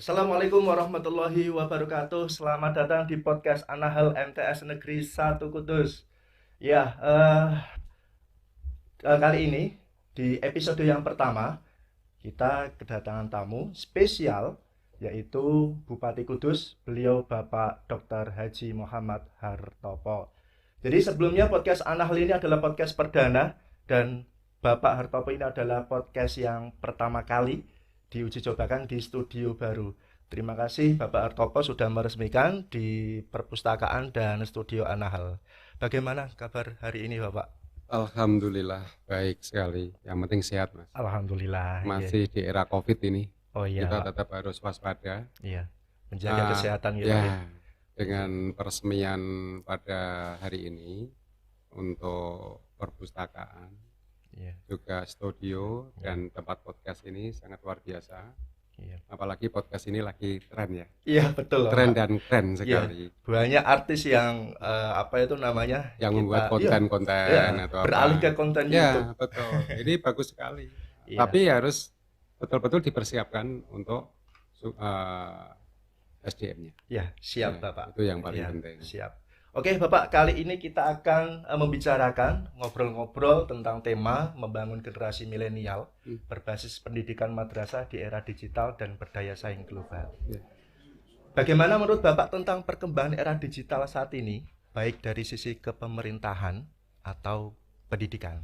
Assalamualaikum warahmatullahi wabarakatuh. Selamat datang di podcast Anahal MTS Negeri 1 Kudus. Ya, kali ini di episode yang pertama kita kedatangan tamu spesial yaitu Bupati Kudus, beliau Bapak Dr. Haji Muhammad Hartopo. Jadi sebelumnya podcast Anahal ini adalah podcast perdana dan Bapak Hartopo ini adalah podcast yang pertama kali diuji cobakan di studio baru. Terima kasih Bapak Hartopo sudah meresmikan di perpustakaan dan studio Anahal. Bagaimana kabar hari ini Bapak? Alhamdulillah baik sekali. Yang penting sehat, Mas. Alhamdulillah. Masih di era COVID ini, Oh iya kita Pak. tetap harus waspada. Iya. Menjaga kesehatan kita ya. Ya, dengan peresmian pada hari ini untuk perpustakaan, Iya. juga studio dan tempat podcast ini sangat luar biasa. Iya. Apalagi podcast ini lagi tren ya. Iya betul Tren Pak. dan keren Iya. sekali. Banyak artis yang apa itu namanya? Yang membuat Iya, konten-konten atau beralih apa. ke konten YouTube. Ya, betul. Ini bagus sekali. Iya. Tapi harus betul-betul dipersiapkan untuk SDM-nya. Ya, siap Ya, Bapak. itu yang paling Ya, penting. siap. Oke Bapak, kali ini kita akan membicarakan, ngobrol-ngobrol tentang tema membangun generasi milenial berbasis pendidikan madrasah di era digital dan berdaya saing global. Ya. Bagaimana menurut Bapak tentang perkembangan era digital saat ini, baik dari sisi kepemerintahan atau pendidikan?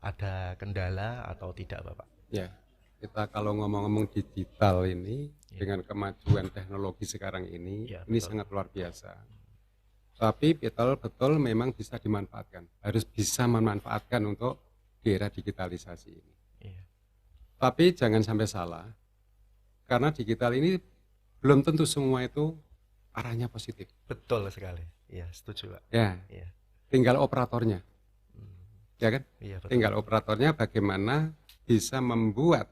Ada kendala atau tidak Bapak? Ya, kita kalau ngomong-ngomong digital ini dengan kemajuan teknologi sekarang ini, Ya, ini betul. sangat luar biasa. Tapi betul-betul memang bisa dimanfaatkan, harus bisa memanfaatkan untuk di era digitalisasi ini. Iya. Tapi jangan sampai salah, karena digital ini belum tentu semua itu arahnya positif. Betul sekali. Iya, setuju Pak. Ya, Iya. tinggal operatornya, ya kan? Iya, betul. Tinggal operatornya bagaimana bisa membuat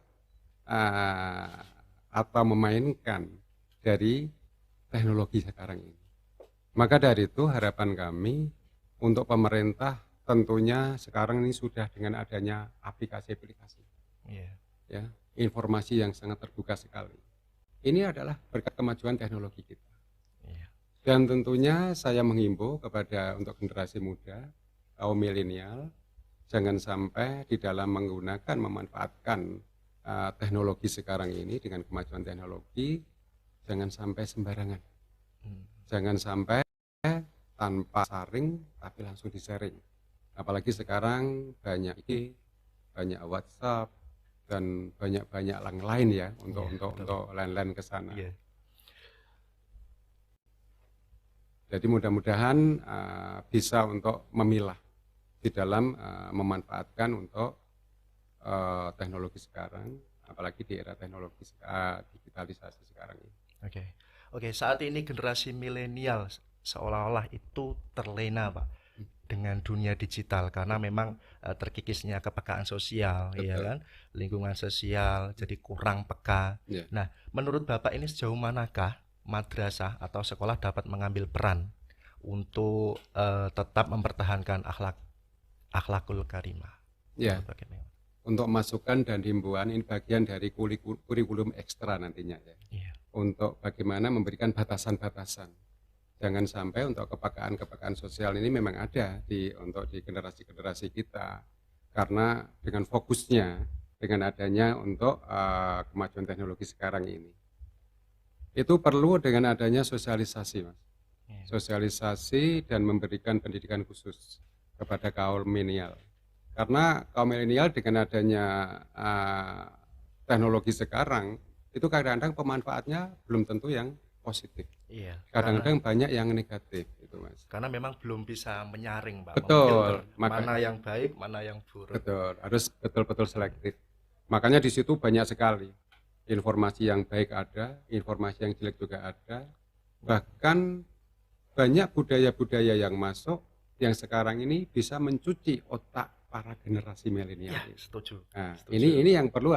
atau memainkan dari teknologi sekarang ini. Maka dari itu harapan kami untuk pemerintah tentunya sekarang ini sudah dengan adanya aplikasi-aplikasi, Iya. ya, informasi yang sangat terbuka sekali. Ini adalah berkat kemajuan teknologi kita. Iya. Dan tentunya saya menghimbau kepada untuk generasi muda, kaum milenial, jangan sampai di dalam menggunakan, memanfaatkan teknologi sekarang ini dengan kemajuan teknologi, jangan sampai sembarangan. Jangan sampai tanpa saring tapi langsung di-sharing. Apalagi sekarang banyak IG, banyak WhatsApp dan banyak-banyak yang lain ya untuk lain-lain ke sana. Iya. Jadi mudah-mudahan bisa untuk memilah di dalam memanfaatkan untuk teknologi sekarang, apalagi di era teknologi digitalisasi sekarang ini. Oke, saat ini generasi milenial seolah-olah itu terlena, Pak, dengan dunia digital karena memang terkikisnya kepekaan sosial, ya kan, lingkungan sosial jadi kurang peka. Ya. Nah, menurut Bapak ini sejauh manakah madrasah atau sekolah dapat mengambil peran untuk tetap mempertahankan akhlakul karimah? Ya. Bagaimana? Untuk masukan dan himbauan ini bagian dari kurikulum ekstra nantinya ya. Iya. Untuk bagaimana memberikan batasan-batasan. Jangan sampai untuk kepekaan sosial ini memang ada untuk di generasi-generasi kita. Karena dengan fokusnya, dengan adanya untuk kemajuan teknologi sekarang ini. Itu perlu dengan adanya sosialisasi, Mas. Iya. Sosialisasi dan memberikan pendidikan khusus kepada kaum milenial. Karena kaum milenial dengan adanya teknologi sekarang itu kadang-kadang pemanfaatnya belum tentu yang positif. Iya. Kadang-kadang banyak yang negatif itu, Mas. Karena memang belum bisa menyaring, Pak. Betul. Mana yang baik, mana yang buruk. Betul. Harus betul-betul selektif. Makanya di situ banyak sekali informasi yang baik ada, informasi yang jelek juga ada. Bahkan banyak budaya-budaya yang masuk yang sekarang ini bisa mencuci otak para generasi milenial. Ya, setuju. Nah, setuju. ini yang perlu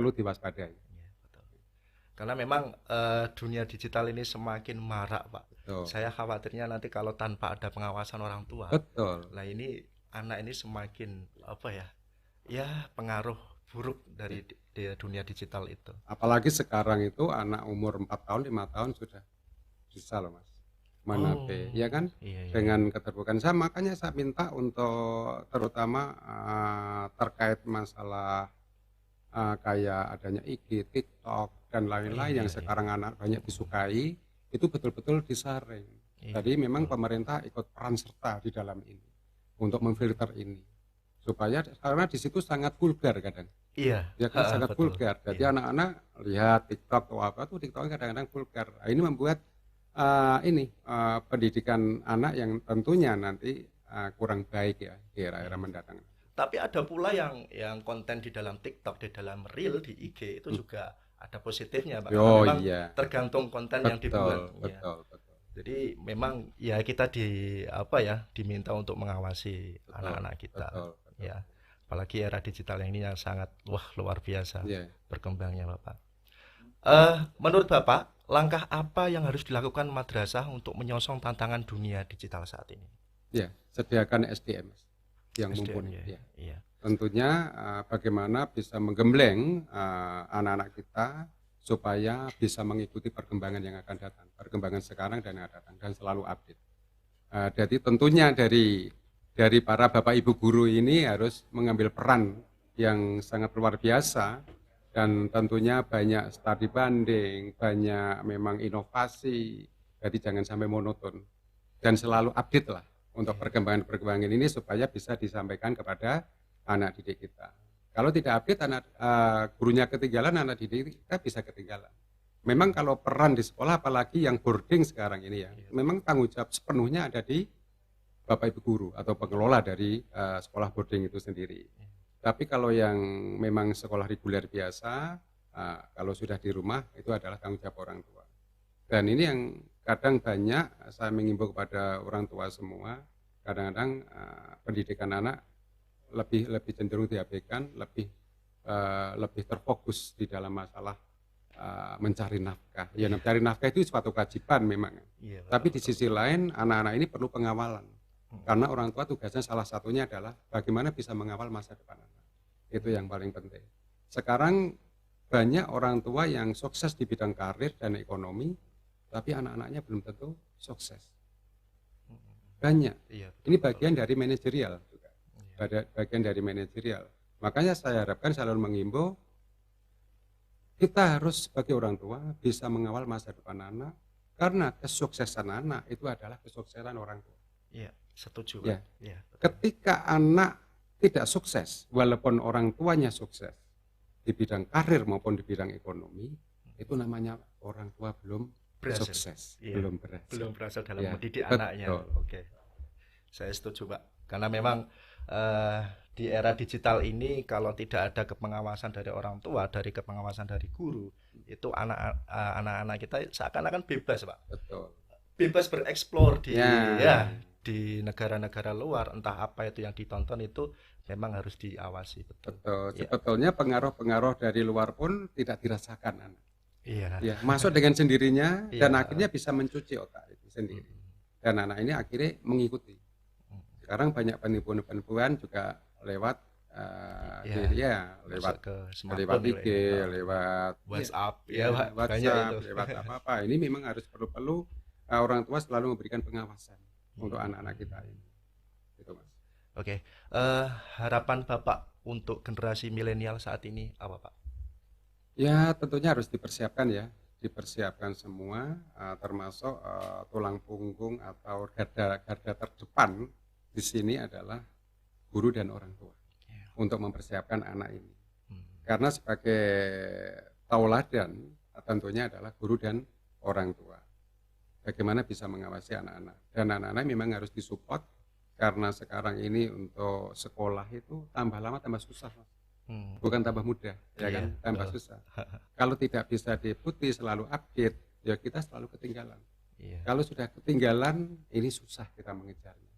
diwaspadai. Ya, betul. Karena memang dunia digital ini semakin marak, Pak. Betul. Saya khawatirnya nanti kalau tanpa ada pengawasan orang tua. Betul. Nah, ini anak ini semakin apa ya? Ya, pengaruh buruk dari di dunia digital itu. Apalagi sekarang itu anak umur 4 tahun, 5 tahun sudah bisa loh Mas. Main HP, ya kan? Iya, iya. Dengan keterbukaan makanya saya minta untuk terutama terkait masalah kayak adanya IG, TikTok dan lain-lain yang sekarang anak banyak disukai, itu betul-betul disaring. Jadi memang pemerintah ikut peran serta di dalam ini untuk memfilter ini. Supaya karena di situ sangat vulgar kadang. Iya. Ya kan sangat Betul. vulgar. Jadi anak-anak lihat TikTok atau apa tuh TikToknya kadang-kadang vulgar. Nah, ini membuat pendidikan anak yang tentunya nanti kurang baik ya di era-era mendatang. Tapi ada pula yang konten di dalam TikTok, di dalam Reel, di IG itu juga ada positifnya, Pak. Oh Memang iya. tergantung konten yang dibuat. Betul. Jadi memang ya kita diminta untuk mengawasi anak-anak kita. Betul. Ya. Apalagi era digital yang ini yang sangat luar biasa berkembangnya, Bapak. Menurut Bapak, langkah apa yang harus dilakukan madrasah untuk menyongsong tantangan dunia digital saat ini? Ya, sediakan SDM yang mumpuni. Iya. Tentunya bagaimana bisa menggembleng anak-anak kita supaya bisa mengikuti perkembangan yang akan datang, perkembangan sekarang dan yang akan datang, dan selalu update. Jadi tentunya dari para bapak ibu guru ini harus mengambil peran yang sangat luar biasa, dan tentunya banyak studi banding, banyak memang inovasi, jadi jangan sampai monoton dan selalu update lah untuk perkembangan ini supaya bisa disampaikan kepada anak didik kita. Kalau tidak update, gurunya ketinggalan, anak didik kita bisa ketinggalan. Memang kalau peran di sekolah, apalagi yang boarding sekarang ini ya, memang tanggung jawab sepenuhnya ada di bapak ibu guru atau pengelola dari sekolah boarding itu sendiri. Tapi kalau yang memang sekolah reguler biasa, kalau sudah di rumah itu adalah tanggung jawab orang tua. Dan ini yang kadang banyak saya mengimbau kepada orang tua semua, kadang-kadang pendidikan anak lebih cenderung diabaikan, lebih terfokus di dalam masalah mencari nafkah. Ya, mencari nafkah itu suatu kewajiban memang. Tapi di sisi lain anak-anak ini perlu pengawalan. Karena orang tua tugasnya salah satunya adalah bagaimana bisa mengawal masa depan anak. Itu yang paling penting. Sekarang banyak orang tua yang sukses di bidang karir dan ekonomi, tapi anak-anaknya belum tentu sukses. Banyak. Ini bagian dari manajerial juga. Bagian dari manajerial. Makanya saya harapkan selalu mengimbau kita harus sebagai orang tua bisa mengawal masa depan anak, karena kesuksesan anak itu adalah kesuksesan orang tua. Iya, setuju. Ya. Ketika anak tidak sukses, walaupun orang tuanya sukses di bidang karir maupun di bidang ekonomi, itu namanya orang tua belum berhasil. Sukses, belum berhasil dalam mendidik anaknya. Oke. Saya setuju, Pak. Karena memang di era digital ini kalau tidak ada kepengawasan dari orang tua, dari kepengawasan dari guru, itu anak-anak kita seakan-akan bebas, Pak. Betul. Bebas bereksplor di negara-negara luar, entah apa itu yang ditonton itu memang harus diawasi. Betul. Sebetulnya pengaruh-pengaruh dari luar pun tidak dirasakan anak. Iya. Masuk dengan sendirinya dan akhirnya bisa mencuci otak itu sendiri. Dan anak ini akhirnya mengikuti. Sekarang banyak penipuan-penipuan juga lewat lewat IG, lewat WhatsApp, lewat apa-apa. Ini memang harus perlu orang tua selalu memberikan pengawasan untuk anak-anak kita ini. Gitu, Mas. Oke. Harapan Bapak untuk generasi milenial saat ini apa, Pak? Ya, tentunya harus dipersiapkan ya. Dipersiapkan semua, termasuk tulang punggung atau garda terdepan di sini adalah guru dan orang tua untuk mempersiapkan anak ini. Karena sebagai tauladan tentunya adalah guru dan orang tua. Bagaimana bisa mengawasi anak-anak, dan anak-anak memang harus disupport, karena sekarang ini untuk sekolah itu tambah lama tambah susah, bukan tambah mudah, ya kan, tambah susah. Kalau tidak bisa diikuti selalu update, ya kita selalu ketinggalan. Kalau sudah ketinggalan, ini susah kita mengejarnya,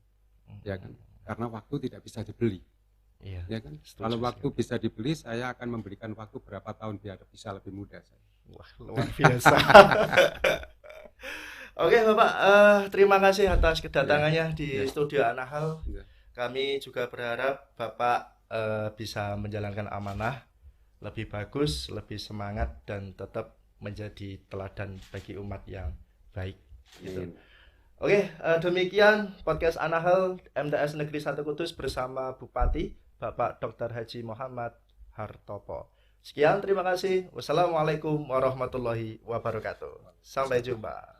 ya kan, karena waktu tidak bisa dibeli, ya kan. Kalau waktu bisa dibeli, saya akan memberikan waktu berapa tahun biar bisa lebih mudah. Wah, luar biasa. Oke Bapak, terima kasih atas kedatangannya di studio Anahal. Kami juga berharap Bapak bisa menjalankan amanah lebih bagus, lebih semangat, dan tetap menjadi teladan bagi umat yang baik gitu. Amin. Oke, demikian podcast Anahel MTS Negeri 1 Kudus bersama Bupati Bapak Dr. Haji Muhammad Hartopo. Sekian, terima kasih. Wassalamualaikum warahmatullahi wabarakatuh. Sampai jumpa.